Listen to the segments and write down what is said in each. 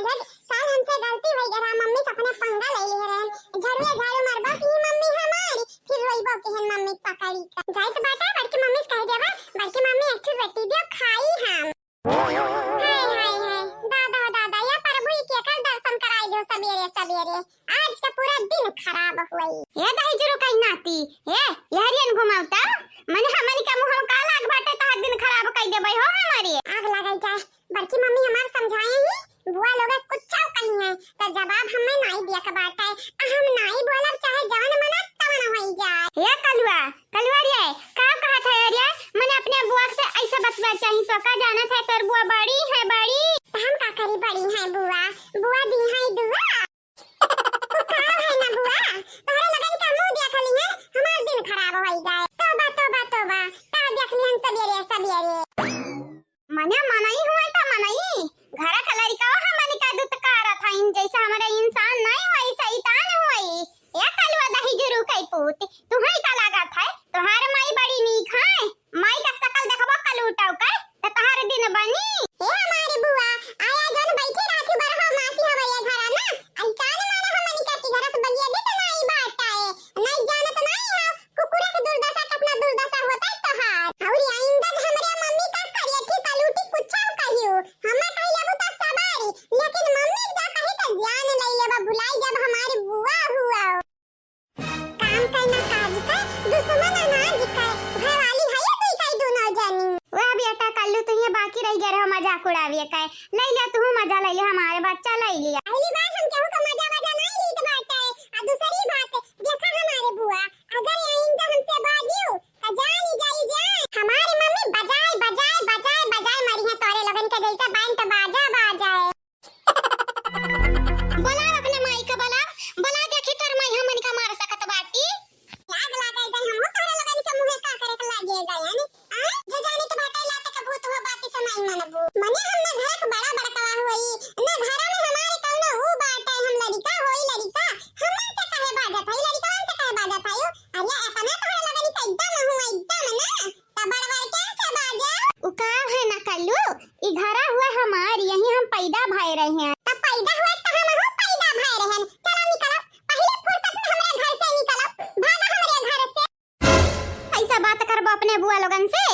लग काल हमसे गलती भई गरा मम्मी सपने पंगा ले ले रहन झड़ुए झाड़ू मारबा की मम्मी हमारी फिर रोइबो के हन मम्मी पकड़ी जाई तो बाटा बड़की मम्मी से कह देबा बड़की मम्मी एक चीज बेटी दियो खाई हम हाय हाय हाय दादा दादा या प्रभु के कर दर्शन कराई दो सवेरे सवेरे आज का पूरा दिन खराब हुई ये दही जरू कहीं नाती ए यहरियन घुमावता मने हमनी का मुंह का लाग बाटे तो दिन खराब कई देबई हो हमारी आग लगाई जाए बड़की मम्मी हमार समझाए ही बुआ लोग कुछ चाव कही है तो जवाब हमें नहीं दिया का बात है हम नहीं बोलब चाहे जान मना तवन होई जाए ये कलुआ कलुआ रे का कहा था रे मने अपने बुआ से ऐसा बतवा चाहिए तो का जाना था तोर बुआ बड़ी है बड़ी हम का करी बड़ी है बुआ बुआ दी है दुआ तो का है ना बुआ तोरे लगन का मुंह देख ली है हमार दिन खराब होई जाए तोबा तोबा तोबा ता देख ली हम सवेरे सवेरे मने मनाई हुआ था मनाई घरा का लड़का हमने का दूत कारा था इन जैसा हमारा इंसान नहीं हुई शैतान हुई या कलवा दही जरू कई पूत तुम्हारी का लगा था तुम्हारे माई बड़ी नीक है माई का शकल देखबो कल उठाव कर त तहार दिन बनी ए हमारी बुआ आया जन बैठी राखी बरहा मासी हमारे घरा ना अनजान मारा हमनी का की घर से बलिया दे त नहीं बाटा है नहीं जानत नहीं है कुकुरा के दुर्दशा कितना दुर्दशा होता है तोहार और आइंदा हमरे मम्मी का करिए थी कलूटी कुछाव कहियो हमें कहिया बुता सवारी लेकिन मम्मी जा कहे त जान ले लेबा भुलाई जब हमारी बुआ हुआ काम करना काज का दुश्मन अनाज का घर वाली है या तू कई दोनों जानी वाह बेटा कल्लू तो ये बाकी रह गया रहो मजाक उड़ाविए काय ले ले तू मजा ले ले हमारे बच्चा ले लिया पहली बार हम केहू का मजा नहीं लीत बात है आ दूसरी बात देखा हमारे बुआ अगर आइंदा हमसे बाजियो त जानी जाई जाए हमारी मम्मी बजाए बजाए बजाए बजाए मरी है तोरे लगन के जैसा बाइन त बाजा बाजाए बोला अपने माई का बोला देखी तोर माई हमन का मार सकत बाटी लाग लागे गई हम तोरे लगन के मुंह का करे के लागे गई यानी आ जो जाने तो बाटे लाते का भूत हो बाती समय मनबू मने हमने घर के बड़ा बड़का हुई ना घरा में हमारे कौनो हो बाटे हम लड़का होई लड़का हमन से कहे बाजा थाई लड़का से कहे बाजा थायो अरे अपना तोरे लगन के एकदम हुआ एकदम ना त बड़वर के से बाजा उ का है ना कल्लू ई घरा हुआ हमार यही हम पैदा भय रहे हैं त पैदा हुआ त हम हो पैदा भय रहे हैं चलो निकलो पहले फुर्सत में हमारे घर से निकलो भागा हमारे घर से ऐसा बात करबो अपने बुआ लोगन से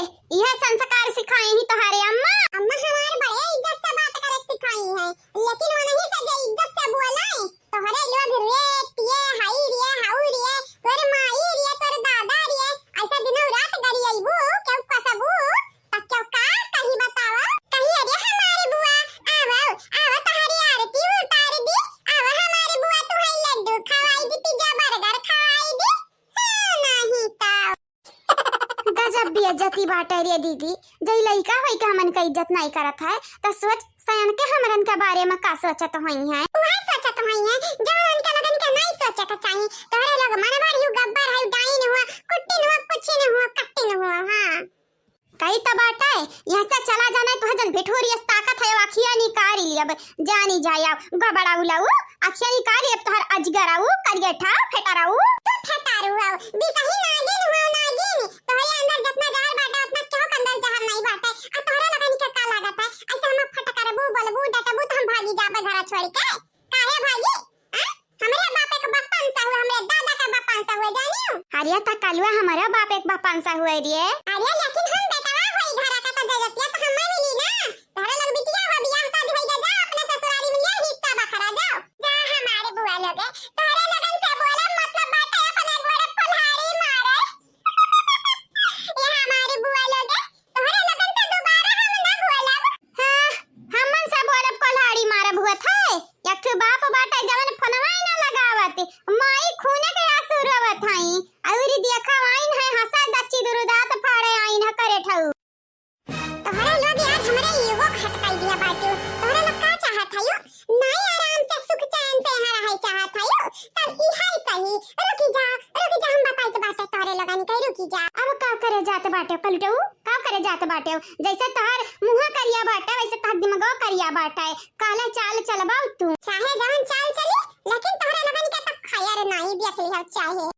यह संस्कार सिखाई ही तुम्हारे अम्मा अम्मा हमारे बड़े इज्जत से बात करे सिखाई है लेकिन वो नहीं सजे इज्जत से बोलाए तुम्हारे लोग रे ये हाई रे हाउ रे तोर माई रे तोर दादा रे ऐसा दिनों रात गरी आईबू क्यों कसबू तब क्यों का कहीं बतावा कहीं अरे हमारी बुआ आवो आवो तुम्हारी आरती उतार दी आवो हमारी बुआ तुम्हें लड्डू खवाई दी पिज्जा बर्गर खवाई दी नहीं तो गजब बेइज्जती बाटे रे दीदी जई लइका होई के हमन का इज्जत नहीं करत है त सोच सयन के हमरन के बारे में का सोचत होई है वह सोचत होई है जवन उनका लगन के नहीं सोचे के चाहिए तोरे लोग मनवार यू गब्बर है डाइन हुआ कुट्टी हुआ कुछ न हुआ कट्टी न हुआ हां कई तो बाटा है यहां से चला जाना तो जन भिठोरी ताकत है अखिया निकारी लियब जानी जाया गबड़ा उलाऊ अखिया निकारी अब तोहर अजगराऊ करिए ठा फेटाराऊ तू फेटारू आओ भी सही नागिन हुआ नागिन तोहरे अंदर जितना जहर बाटा उतना क्यों अंदर जहर नहीं बाटे आ तोहरा लगन के का लागत है ऐसे हम फटकारबू बोलबू डटबू तो हम भागी जाबे घर छोड़ के काहे भागी हमरे बाप एक बप्पन सा हुआ हमरे दादा का बप्पन सा हुआ जानियो अरे त कलवा हमारा बाप एक बप्पन सा हुआ रे अरे लेकिन हम बेटवा होई घरा का त जजतिया त हम मिली ना तोहरा लग बिटिया हो बियाह शादी होई जा अपने ससुराली में ये हिस्सा बखरा जाओ जा हमारे बुआ लोग तोहरे लगन से बोले मतलब बाटे अपने गोड़े कुल्हाड़ी मारे ये हमारी बुआ लोग तोहरे लगन से दोबारा हम ना बोलब हां हमन से बोलब कुल्हाड़ी मारब हुआ था एक बाप बाटे जवन फोनवा ना लगावत माई खूने के आंसू रोवत हई औरी देखा आइन है हंसा दच्ची दुरुदात फाड़े आइन है करे ठऊ तोहरे लोग आज हमरे ईगो खटकाई दिया बाटू तोहरे लोग का चाहत हयो नहीं आराम से सुख चैन से हरा है चाहत हयो तब ई है सही रुकी जा हम बताई तो बाटे तोहरे लोगन के रुकी जा अब का करे जात बाटे पलटू का करे जात बाटे जैसे तोहर मुंह करिया बाटे वैसे तोहर दिमागो करिया बाटे काला चाल चलबाऊ तू चाहे जवन चाल चली लेकिन तोहरे लगन के तक खैर नहीं देख लिया चाहे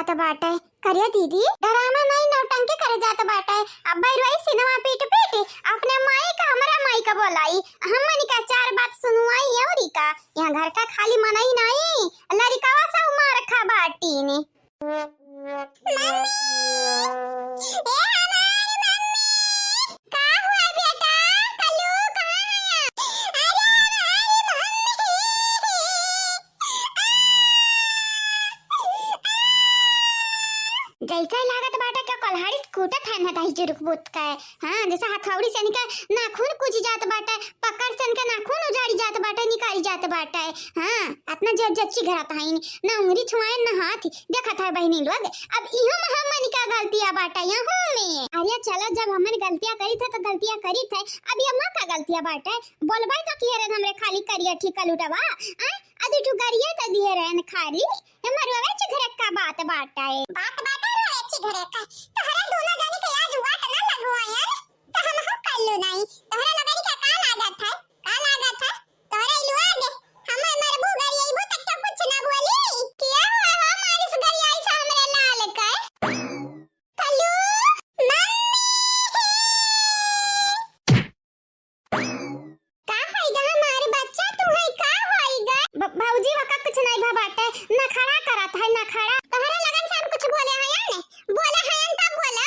जात बाटे। करिया दीदी डरामा नहीं नौटंकी करे जात बाटे। अब रोई सिनेमा पीट पीट अपने माई का हमरा माई का बोलाई हमनी का चार बात सुनवाई औरी का यहाँ घर का खाली मनई नहीं लड़कावा सा मार खा बाटी ने। मम्मी ए हमारी मम्मी का हुआ बेटा कल्लू कहां है? अरे हमारी जैसा लागत बाटा क्या कलहाड़ी कूटत है ना दाई जुरुक बुत का है। हां जैसा हथौड़ी से निका नाखून कुछ जात बाटा पकड़ से निका नाखून उजाड़ी जात बाटा निकाली जात बाटा है। हां अपना जच्ची घरात है ना उंगली छुआए ना हाथ देखा था बहनी लोग। अब इहो हमनी का गलतियां बाटा यहू में। अरे चलो जब हमन गलतियां करी थे तो गलतियां करी थे अब ये मां का गलतियां बाटा बोलबाई तो किए रे हमरे खाली करिया ठीक लुटवा आदि टू गरिया त दिए रहन खाली हमर वेच घर का बात बाटा है। बात बाटा वेच घर का तो हरे दोनों जाने के आज वाट ना लगवा यार तो हम कर लो नहीं तोहरा लगनी का लागत है तोहरा इलवा दे हम मरबू गरिया इबो तक तो कुछ ना बोली क्या हुआ हमारे इस गरिया ऐसा हमरे लाल का कल्लू मम्मी का होइगा हमारे बच्चा तुम्हें का होइगा? भौजी वका कुछ नहीं भबाटे ना खड़ा करत है ना खड़ा तोहरा लगन से हम कुछ बोले है या ने बोले है तब बोलो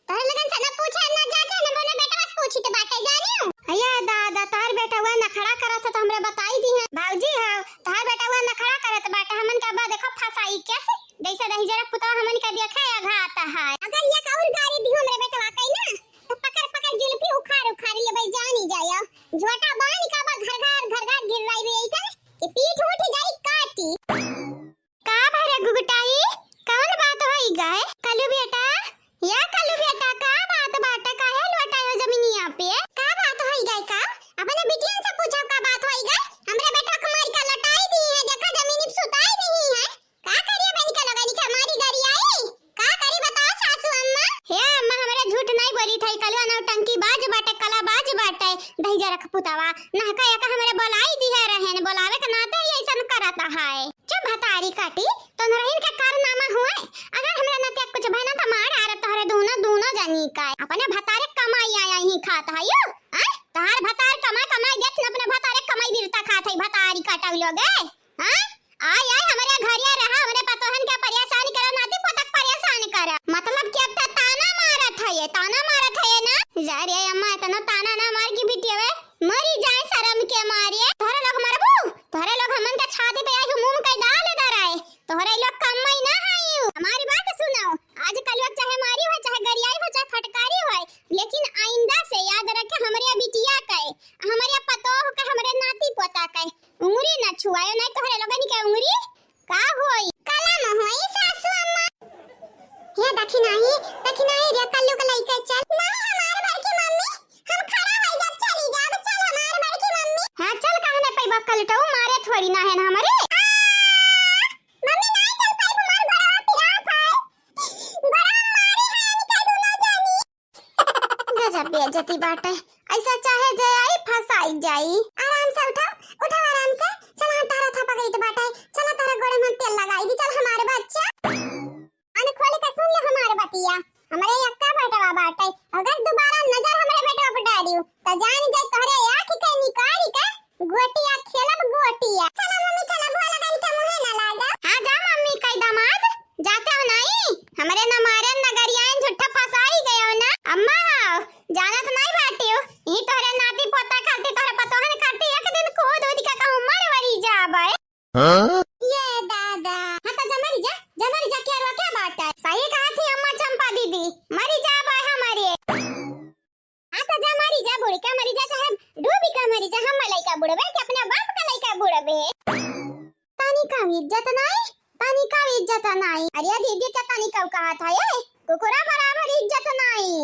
तोहरा लगन से ना पूछे ना जाचे ना बोले बेटा बस पूछी तो बाटे जानियो अया दादा तार बेटा हुआ ना खड़ा करत तो हमरे बताई दी है भौजी हां तार बेटा हुआ ना खड़ा करत बाटे हमन का बा देखो फसाई कैसे जैसे दही जरा पुता हमन का देखे घात है अगर ये का और गाड़ी दी हमरे बेटा वाकई ना तो पकड़ पकड़ जुल्फी उखाड़ ले भाई जानी जाया झोटा बांध का बा घर गिर रही है ऐसा कि पीठ उठ जाई काटी का भरे गुगटाई कौन बात होई गए कल्लू बेटा या कल्लू बेटा का बात बाटा काहे लौटायो जमीनिया पे का बात होई गए का अपने बिटिया से पूछो का बात होई गए हमरे बेटा को मार का लौटाई दी है देखा जमीनी पे सुताई नहीं है का करिए बनी का लगानी का हमारी गाड़ी आई का करी बताओ सासू अम्मा हे अम्मा हमरे झूठ नहीं बोली थई कलवा नौटंकी बाज बाटे कला बाज बाटे दही जरा पुतावा ना का या का हमरे बोलाई दी है रहन बोलावे का नाते ऐसा करता है चुप हतारी काटी तो नरहिन का कारनामा हुआ अगर हमरा नते कुछ बहना तो मार आ तोहरे दोनों जानी का अपने भतारे कमाई आया ही खात है यो तोहार भतार कमाई देख न अपने भतारे कमाई बिरता खात है भतारी काटा लोगे हां आय हमरे घरिया रहा हमरे पतोहन के परेशान करो नाती पतक परेशान कर मतलब कि अब ताना मारत है ना जा रे अम्मा इतना ताना ना मार की बिटिया वे मरी जाए शर्म के मारे तोहरे लोग मरबू तोहरे लोग हमन के छाती पे आई मुंह में डाल दराए तोहरे लोग कमाई ना है हमारी बात सुनो आज कल वक्त चाहे मारी हो चाहे गरियाई हो चाहे फटकारी हो लेकिन आइंदा से याद रखे हमरे बिटिया के हमरे पतोह के हमरे नाती पोता के उंगली ना छुआयो नहीं तोहरे लोगन के उंगली का होई कला न होई सासू अम्मा ये देखी नहीं रे कल्लू का लइका चल नहीं हमारे घर की मम्मी हम खड़ा हो जब चली जा चल हमारे घर की मम्मी हां चल कहने पे बक्कल तो मारे थोड़ी ना है ना हमारे मम्मी नहीं चल पाई हमार बड़ा पिरा था बड़ा मारी है निकाल दोनों जानी गजब बेइज्जती बाटे ऐसा चाहे जे आई फसाई जाई आराम से उठा आराम से चल हम तारा था पकड़ी तो बाटे चल तारा गोड़े में तेल लगाई दी चल हमारे बच्चा अन खोल के सुन ले हमारे बतिया हमारे यक्का बेटवा बाटे अगर दोबारा नजर हमारे बेटवा पर डालियो तो जान जाए तोहरे आंख के निकारी का गोटिया खेलब गोटिया चला मम्मी चला बुआ लगाई के मुंह ना लागा हां जा मम्मी कई दामाद जाते हो नहीं हमरे न मारे न गरियान झूठा फसाई गयो ना अम्मा जानत नहीं बाटियो ई तोहरे नाती पोता खाती तोहरे पतोहन खाती एक दिन खुद ओदी का उमर वरी जाबे हां ये दादा हां तो जमरी जा क्या रो क्या बात है सही कहा थी अम्मा चंपा दीदी मरी जा भाई हमारे हां तो जा मरी जा बुढ़ी का मरी जा चाहे डूबी का मरी जा हम लइका बुढ़बे कि अपने बाप का लइका बुढ़बे पानी का इज्जत नहीं अरे दीदी का पानी कब कहा था ये कुकुरा बराबर इज्जत नहीं